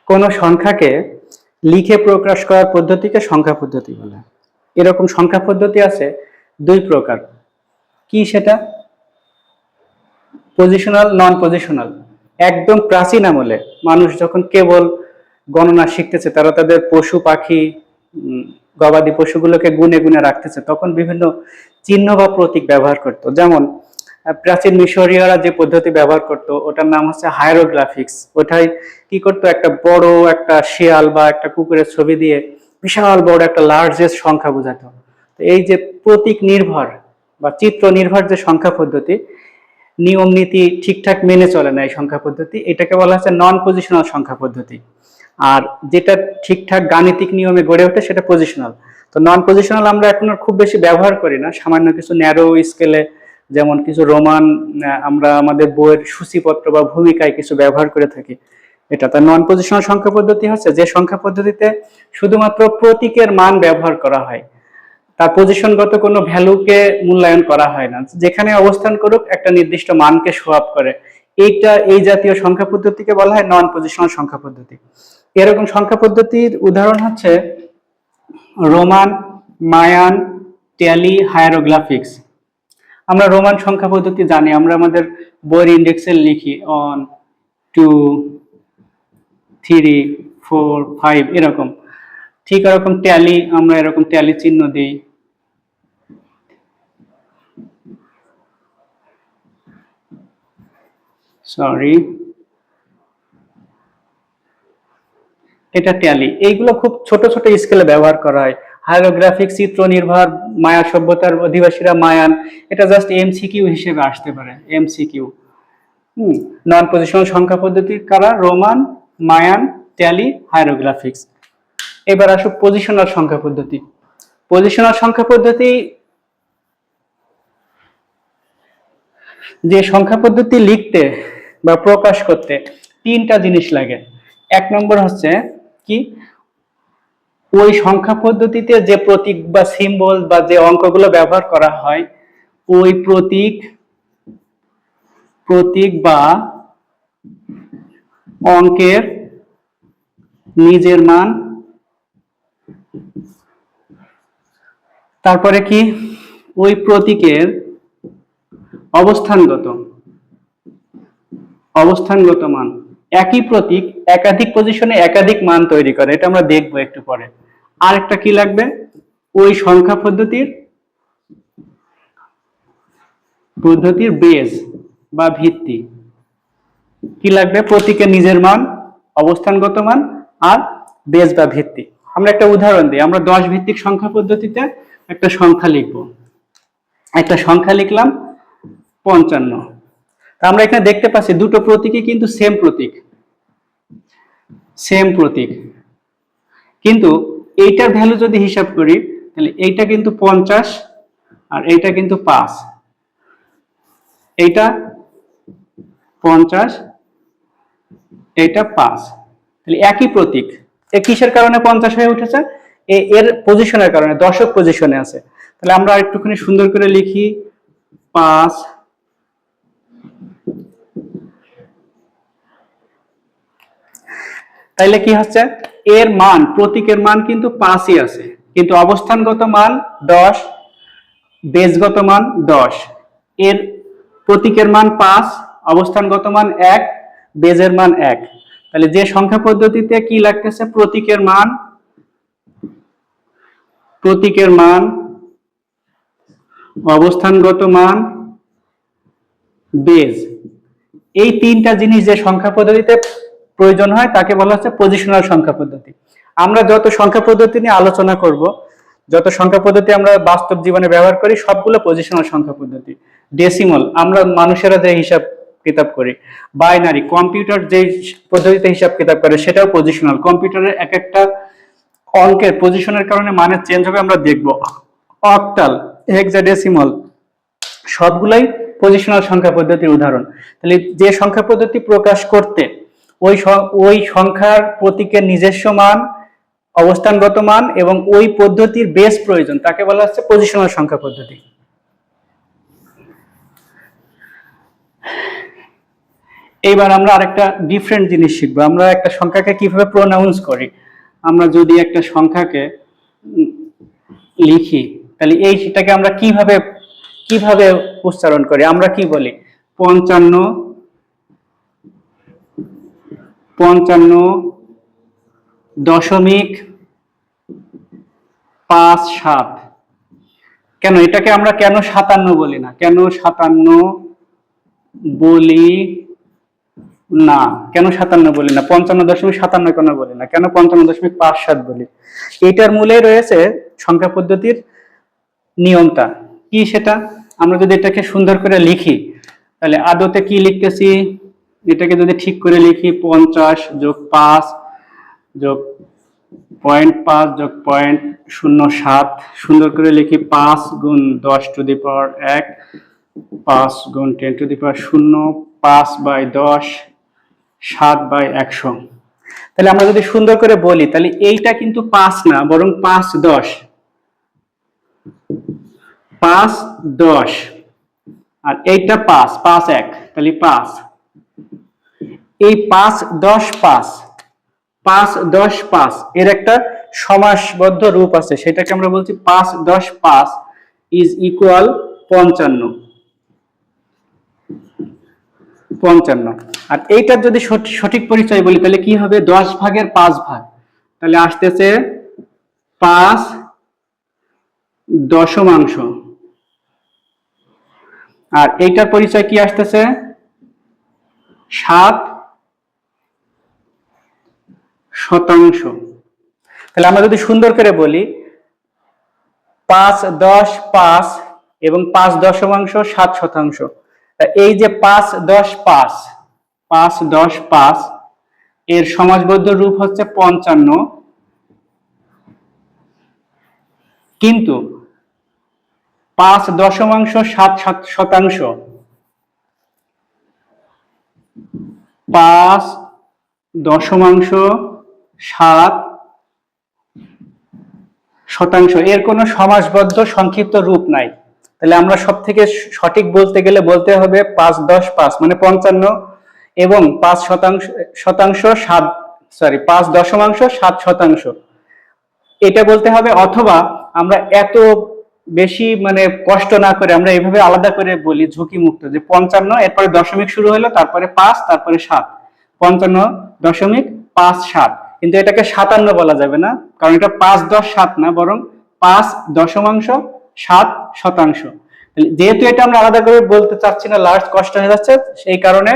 কোন সংখ্যাকে লিখে প্রকাশ করার পদ্ধতিকে সংখ্যা পদ্ধতি বলে। এরকম সংখ্যা পদ্ধতি আছে দুই প্রকার। কি সেটা? পজিশনাল, নন পজিশনাল। একদম প্রাচীন আমলে মানুষ যখন কেবল গণনা শিখতেছে, তারা তাদের পশু পাখি গবাদি পশুগুলোকে গুনে গুনে রাখতেছে, তখন বিভিন্ন চিহ্ন বা প্রতীক ব্যবহার করত। যেমন প্রাচীন মিশরীয়রা যে পদ্ধতি ব্যবহার করত ওটার নাম হচ্ছে হায়ারোগ্রাফিক্স। ওটাই কি করতো, একটা বড় একটা শিয়াল বা একটা কুকুরের ছবি দিয়ে বিশাল বড় একটা লার্জেস্ট সংখ্যা বোঝাতো। এই যে প্রতীক নির্ভর বা চিত্র নির্ভর যে সংখ্যা পদ্ধতি, নিয়ম নীতি ঠিকঠাক মেনে চলে না এই সংখ্যা পদ্ধতি, এটাকে বলা হচ্ছে নন পজিশনাল সংখ্যা পদ্ধতি। আর যেটা ঠিকঠাক গাণিতিক নিয়মে গড়ে ওঠে সেটা পজিশনাল। তো নন পজিশনাল আমরা এখন আর খুব বেশি ব্যবহার করি না, সামান্য কিছু ন্যারো স্কেলে, যেমন কিছু রোমান আমরা আমাদের বইয়ের সূচিপত্র বা ভূমিকায় কিছু ব্যবহার করে থাকি। এটা তার নন পজিশনাল সংখ্যা পদ্ধতি হচ্ছে যে সংখ্যা পদ্ধতিতে শুধুমাত্র প্রতীকের মান ব্যবহার করা হয়, তার পজিশনগত কোনো ভ্যালুকে মূল্যায়ন করা হয় না, যেখানে অবস্থান করুক একটা নির্দিষ্ট মানকে শো আপ করে। এই জাতীয় সংখ্যা পদ্ধতিকে বলা হয় নন পজিশনাল সংখ্যা পদ্ধতি। এরকম সংখ্যা পদ্ধতির উদাহরণ হচ্ছে রোমান, মায়ান, ট্যালি, হায়ারোগ্রাফিক্স। আমরা রোমান সংখ্যা পদ্ধতি জানি, আমরা আমাদের বইয়ের ইন্ডেক্সে লিখি 1 2 3 4 5 এরকম। ঠিক এরকম ট্যালি, আমরা এরকম ট্যালি চিহ্ন দিই। সরি, এটা ট্যালি। এইগুলো খুব ছোট ছোট স্কেলে ব্যবহার করা হয়। হায়ারোগ্রাফিক, চিত্র নির্ভর, মায়া সভ্যতার অধিবাসীরা মায়ান, এটা জাস্ট এমসিকিউ হিসেবে আসতে পারে, এমসিকিউ। নন পজিশনাল সংখ্যা পদ্ধতির কারা? Roman, Mayan, tally, hieroglyphics. এবার আসুক পজিশনাল সংখ্যা পদ্ধতি। পজিশনাল সংখ্যা পদ্ধতি, যে সংখ্যা পদ্ধতি লিখতে বা প্রকাশ করতে তিনটা জিনিস লাগে। এক নম্বর হচ্ছে কি, ওই সংখ্যা পদ্ধতিতে যে প্রতীক বা সিম্বল বা যে অঙ্কগুলো ব্যবহার করা হয়, ওই প্রতীক বা অঙ্কের নিজের মান, তারপরে কি ওই প্রতীকের অবস্থানগত মান। একই প্রতীক একাধিক পজিশনে একাধিক মান তৈরি করে, এটা আমরা দেখবো একটু পরে। আরেকটা কি লাগবে, ওই সংখ্যা পদ্ধতির বেজ বা ভিত্তি। কি লাগবে? প্রতীকের নিজের মান, অবস্থানগত মান, আর বেজ বা ভিত্তি। আমরা একটা উদাহরণ দিই। আমরা 10 ভিত্তিক সংখ্যা পদ্ধতিতে একটা সংখ্যা লিখব। একটা সংখ্যা লিখলাম 55। আমরা এখানে দেখতে পাচ্ছি দুটো প্রতীকই কিন্তু সেম প্রতীক, কিন্তু এইটার ভ্যালু যদি হিসাব করি তাহলে এইটা কিন্তু 50 আর এইটা কিন্তু 5। এইটা 50, এইটা 5, তাহলে একই প্রতীক। এ কিসের কারণে 50 হয়ে উঠেছে? এর পজিশনের কারণে, দশক পজিশনে আছে। তাহলে আমরা একটুখানি সুন্দর করে লিখি 5, তাইলে কি হচ্ছে, এর মান, প্রতীকের মান কিন্তু 5ই আছে, কিন্তু অবস্থানগত মান 10, বেজগত মান 10। এর প্রতীকের মান 5, অবস্থানগত মান 1, বেজের মান 1। তাহলে যে সংখ্যা পদ্ধতিতে কি লাগতেছে, প্রতীকের মান, অবস্থানগত মান, বেজ, এই তিনটা জিনিস যে সংখ্যা পদ্ধতিতে প্রয়োজন হয় তাকে বলা হচ্ছে পজিশনাল সংখ্যা পদ্ধতি। আমরা যত সংখ্যা পদ্ধতি নিয়ে আলোচনা করব, যত সংখ্যা পদ্ধতি আমরা বাস্তব জীবনে ব্যবহার করি, সবগুলো পজিশনাল সংখ্যা পদ্ধতি। ডেসিমাল, আমরা মানুষেরা যে হিসাব কিতাব করি। বাইনারি, কম্পিউটার যে পদ্ধতিতে হিসাব কিতাব করে, সেটাও পজিশনাল। কম্পিউটারের এক একটা অঙ্কের পজিশনের কারণে মানে চেঞ্জ হবে, আমরা দেখব। অক্টাল, হেক্সাডেসিমাল, সবগুলাই পজিশনাল সংখ্যা পদ্ধতির উদাহরণ। তাহলে যে সংখ্যা পদ্ধতি প্রকাশ করতে ওই সংখ্যার প্রতীকের নিজস্ব মান, অবস্থানগত মান এবং ওই পদ্ধতির বেস প্রয়োজন, তাকে বলা হচ্ছে পজিশনাল সংখ্যা পদ্ধতি। এইবার আমরা আরেকটা ডিফারেন্ট জিনিস শিখবো। আমরা একটা সংখ্যাকে কিভাবে প্রোনাউন্স করি। আমরা যদি একটা সংখ্যাকে লিখি তাহলে সেটাকে আমরা কিভাবে কিভাবে উচ্চারণ করি। আমরা কি বলি 55 55.57। কেন এটাকে আমরা কেন 57 বলি না, কেন 57 বলি না, কেন 57 বলি না, 55.57 কেন বলি না, কেন 55.57 বলি? এটার মূলে রয়েছে সংখ্যা পদ্ধতির নিয়মটা কি সেটা। আমরা যদি এটাকে সুন্দর করে লিখি তাহলে আদতে কি লিখতেছি, এটাকে যদি ঠিক করে লিখি 50 যোগ 5 যোগ 0.5 যোগ 0.07, সুন্দর করে লিখি 5 গুণ 10 টু দি পাওয়ার 1, 5 গুণ 10 টু দি পাওয়ার 0, 5/10, 7/100। তাহলে আমরা যদি সুন্দর করে বলি তাহলে এইটা কিন্তু 5 না, বরং 5/10, 5/10, আর এইটা 5/1, তাহলে 5। এই 5/10/5, 5/10/5 এর একটা সমাসবদ্ধ রূপ আছে, সেটাকে আমরা বলছি 5/10/5 ইজ ইকুয়াল 55। আর এইটার যদি সঠিক পরিচয় বলি তাহলে কি হবে, 10/5 ভাগ, তাহলে আসতেছে 5 দশমাংশ। আর এইটার পরিচয় কি আসতেছে 7 শতাংশ। তাহলে আমরা যদি সুন্দর করে বলি 5/10/5 এবং 5.7 এই যে 5/10/5 এর সমাসবদ্ধ রূপ হচ্ছে 55, কিন্তু 5.7 5.7 এর কোনো সমাসবদ্ধ সংক্ষিপ্ত রূপ নাই। তাহলে আমরা সব থেকে সঠিক বলতে গেলে বলতে হবে 5/10/5 মানে 55 এবং 5.7 এটা বলতে হবে। অথবা আমরা এত বেশি মানে কষ্ট না করে আমরা এইভাবে আলাদা করে বলি ঝুঁকি মুক্ত, যে 55 এরপরে দশমিক শুরু হলো, তারপরে 5, তারপরে 7, 55.57। কিন্তু এটাকে 57 বলা যাবে না, কারণ এটা 5.10/7 না, বরং 5.7 যেহেতু এটা আমরা আলাদা করে বলতে চাচ্ছি না, লার্জ কষ্ট হয়ে যাচ্ছে, সেই কারণে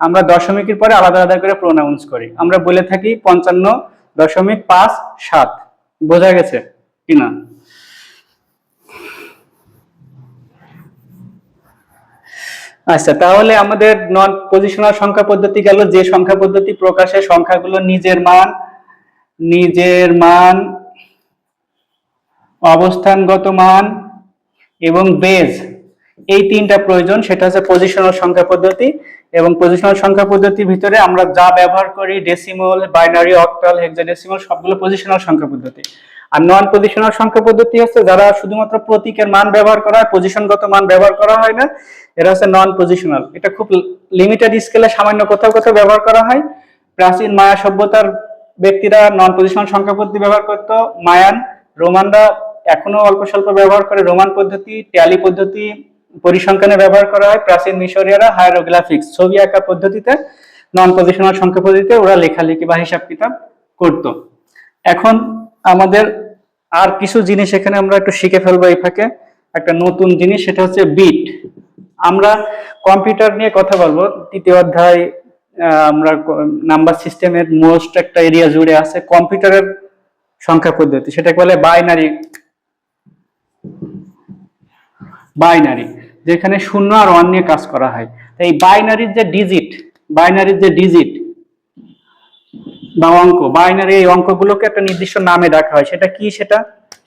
আমরা দশমিকের পরে আলাদা আলাদা করে প্রোনাউন্স করি। আমরা বলে থাকি 55.57। বোঝা গেছে কিনা? আচ্ছা, তাহলে আমাদের নন পজিশনাল সংখ্যা পদ্ধতি গেল, যে সংখ্যা পদ্ধতি প্রকাশে সংখ্যাগুলো নিজের মান, অবস্থানগত মান এবং বেজ, এই তিনটা প্রয়োজন, সেটা হচ্ছে পজিশনাল সংখ্যা পদ্ধতি। এবং পজিশনাল সংখ্যা পদ্ধতির ভিতরে আমরা যা ব্যবহার করি ডেসিমাল, বাইনারি, অক্টাল, হেক্সাডেসিমাল, সবগুলো পজিশনাল সংখ্যা পদ্ধতি। আর নন পজিশনাল সংখ্যা পদ্ধতি হচ্ছে যারা শুধুমাত্র প্রতীকের মান ব্যবহার করা হয়, পজিশনগত মান ব্যবহার করা হয় না, এটা হচ্ছে নন পজিশনাল। এটা খুব লিমিটেড স্কেলে সামান্য কোথাও কোথাও ব্যবহার করা হয়। প্রাচীন মায়া সভ্যতার ব্যক্তিরা নন পজিশনাল সংখ্যা পদ্ধতি ব্যবহার করত। মায়ান, রোমানরা এখনো অল্প স্বল্প ব্যবহার করে রোমান পদ্ধতি, ট্যালি পদ্ধতি পরিসংখ্যানে ব্যবহার করা হয়। প্রাচীন মিশরীয়রা হায়ারোগ্লিফিক্স, ছবি আঁকা পদ্ধতিতে, নন পজিশনাল সংখ্যা পদ্ধতিতে ওরা লেখালেখি বা হিসাব কিতাব করত। এখন আমাদের আর কিছু জিনিস এখানে আমরা একটু শিখে ফেলবো এই ফাঁকে। একটা নতুন জিনিস, সেটা হচ্ছে বিট। আমরা কম্পিউটার নিয়ে কথা বলবো তৃতীয় অধ্যায়। আমরা নাম্বার সিস্টেমের মোস্ট একটা এরিয়া জুড়ে আছে কম্পিউটারের সংখ্যা পদ্ধতি, সেটাকে বলে বাইনারি, যেখানে 0 আর 1 নিয়ে কাজ করা হয়। এই বাইনারির যে ডিজিট বা অঙ্ক, বাইনারি এই অঙ্কগুলোকে একটা নির্দিষ্ট নামে ডাকা হয়। সেটা কি?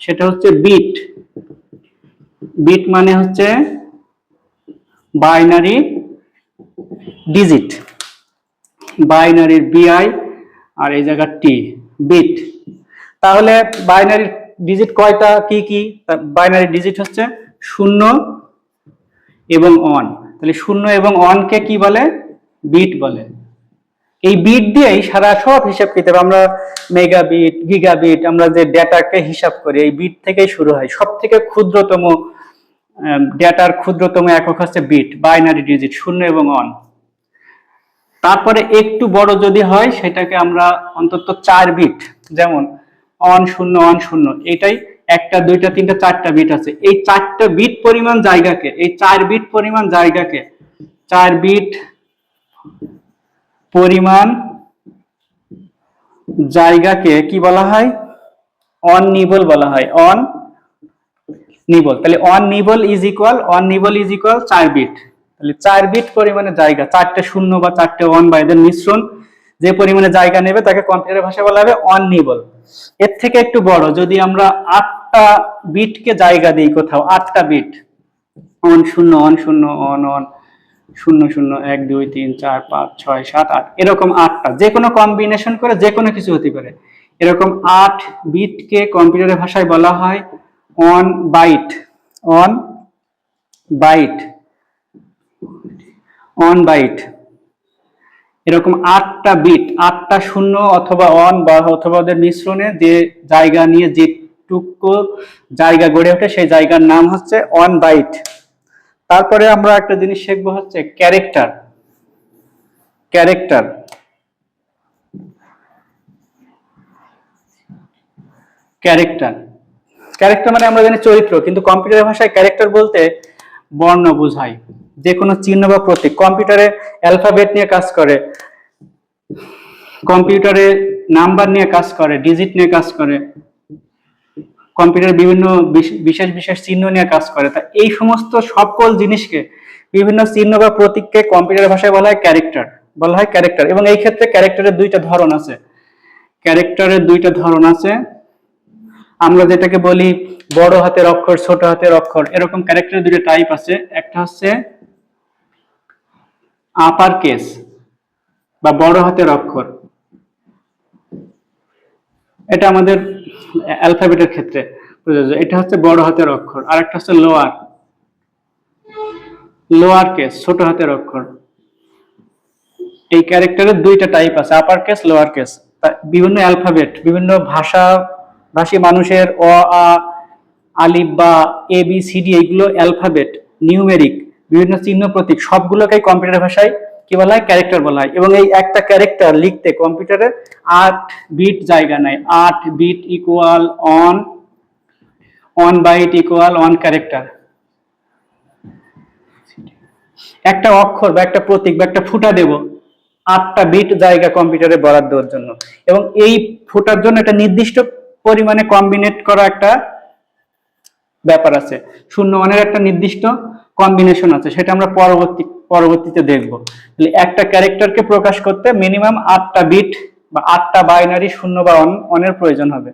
সেটা হচ্ছে বিট। বিট মানে হচ্ছে বাইনারি ডিজিট, বাইনারির বিআই আর এই জায়গা টি, বিট। তাহলে বাইনারি ডিজিট কয়টা, কি কি? বাইনারি ডিজিট হচ্ছে 0 এবং 1। তাহলে 0 এবং 1 কে কি বলে? বিট বলে। এই বিট দিয়েই সারা সব হিসাব কিতাব, আমরা মেগাবিট, গিগাবিট, আমরা যে ডেটাকে হিসাব করি এই বিট থেকেই শুরু হয়। সব থেকে ক্ষুদ্রতম ডেটার ক্ষুদ্রতম একক হচ্ছে বিট, বাইনারি ডিজিট, 0 এবং 1। তারপরে একটু বড় যদি হয় সেটাকে আমরা অন্তত 4 বিট, যেমন 1 0 1 0, এটাই 1টা 2টা 3টা 4টা বিট আছে। এই 4টা বিট পরিমাণ জায়গাকে, এই 4 বিট পরিমাণ জায়গাকে, 4 বিট পরিমাণ জায়গাকে কি বলা হয়? অন নিবল বলা হয়, অন নিবল। তাহলে one nibble is equal, one nibble is equal 4 bit. তাহলে 4 বিট পরিমাণে জায়গা, 4টে 0 বা 4টে 1 বা এদের মিশ্রণ যে পরিমাণে জায়গা নেবে তাকে কম্পিউটারের ভাষায় বলা হবে অন নিবল। এর থেকে একটু বড় যদি আমরা 8টা বিটকে জায়গা দিই কোথাও, 8টা bit, on 0 on 0 on on 0 0 1 2 3 4 5 6 7 8, এরকম 8টা, যে কোনো কম্বিনেশন করে যে কোনো কিছু হতে পারে। এরকম 8 বিটকে কম্পিউটারের ভাষায় বলা হয় one byte, one byte, one byte. এরকম 8টা বিট, 8টা 0 অথবা 1 বা অথবা ওদের মিশ্রণে যে জায়গা নিয়ে যেটুকু জায়গা গড়ে ওঠে সেই জায়গার নাম হচ্ছে অন বাইট। তারপরে আমরা একটা জিনিস শিখবো হচ্ছে ক্যারেক্টার। ক্যারেক্টার, ক্যারেক্টার, ক্যারেক্টার মানে আমরা জানি চরিত্র, কিন্তু কম্পিউটারের ভাষায় ক্যারেক্টার বলতে বর্ণ বোঝায়, যে কোনো চিহ্ন বা প্রতীক। কম্পিউটারে অ্যালফাবেট নিয়ে কাজ করে, কম্পিউটারে নাম্বার নিয়ে কাজ করে, ডিজিট নিয়ে কাজ করে, কম্পিউটার বিভিন্ন বিশেষ বিশেষ চিহ্ন নিয়ে কাজ করে। তা এই সমস্ত সকল জিনিসকে, বিভিন্ন চিহ্ন বা প্রতীককে কম্পিউটারের ভাষায় বলা হয় ক্যারেক্টার, বলা হয় ক্যারেক্টার। এবং এই ক্ষেত্রে ক্যারেক্টারের 2টা ধরন আছে, ক্যারেক্টারের 2টা ধরন আছে। আমরা যেটাকে বলি বড় হাতের অক্ষর, ছোট হাতের অক্ষর, এরকম ক্যারেক্টারের 2টা টাইপ আছে। একটা হচ্ছে আপার কেস বা বড় হাতের অক্ষর, এটা আমাদের অ্যালফাবেটের ক্ষেত্রে প্রযোজ্য, এটা হচ্ছে বড় হাতের অক্ষর। আর একটা হচ্ছে লোয়ার, লোয়ার কেস, ছোট হাতের অক্ষর। এই ক্যারেক্টারের 2টা টাইপ আছে, আপার কেস, লোয়ার কেস। বিভিন্ন অ্যালফাবেট, বিভিন্ন ভাষী মানুষের অ আ আলিফ বা এ বি সি ডি, এইগুলো অ্যালফাবেট, নিউমেরিক, বিভিন্ন চিহ্ন প্রতীক, সবগুলোকেই কম্পিউটার ভাষায় কি বলা হয়? ক্যারেক্টার বলা হয়। এবং এই একটা ক্যারেক্টার লিখতে কম্পিউটারে 8 বিট জায়গা নেয়। 8 bit equal one byte equal one character. একটা অক্ষর বা একটা প্রতীক বা একটা ফুটা দেব, 8টা বিট জায়গা কম্পিউটারে বরাদ্দ দেওয়ার জন্য। এবং এই ফুটার জন্য একটা নির্দিষ্ট পরিমাণে কম্বিনেট করা একটা ব্যাপার আছে, 0 1-এর একটা নির্দিষ্ট কম্বিনেশন আছে, সেটা আমরা পরবর্তীতে দেখব। তাহলে একটা ক্যারেক্টারকে প্রকাশ করতে মিনিমাম 8টা বিট বা 8টা বাইনারি 0 বা 1 এর প্রয়োজন হবে।